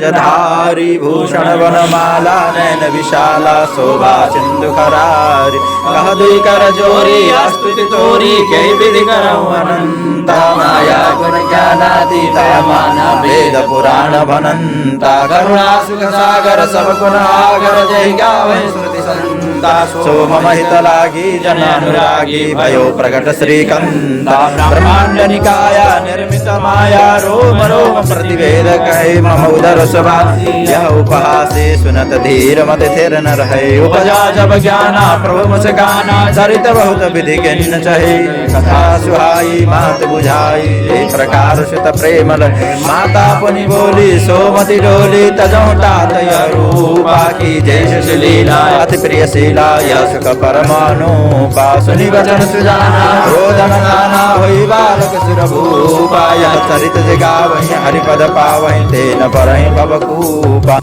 पंचधारी भूषण वनमाला नयन विशाला शोभा सिंधु करारी कह दुई कर जोरी स्तुति तोरी कई विधि करऊं अनंता माया गुण ज्ञानातीता माना वेद पुराण भनंता करुणा सुख सागर सब गुण आगर जय गावे श्रुति संता सोम महित लागी जन अनुरागी भयो प्रकट श्रीकंता ब्रह्मांड निकाया निर्मित माया रोम रोम प्रतिवेद कहे मम उदर सभा यह उपहासे सुनत धीर मत थिर न रहे उपजा जब ज्ञाना प्रभु मुझ गाना चरित बहुत विधि किन्न चहे कथा सुहाई मात बुझाई ये प्रकार सुत प्रेमल माता पुनि बोली सोमति डोली तजौ तात रूपा की जय सुलीला अति प्रिय शीला यश का परमाणु पासुनि वचन सुजाना रोदन गाना होई बालक सुर भूपा यह चरित जगावहि हरिपद पावहि तेन परहि भवकूपा।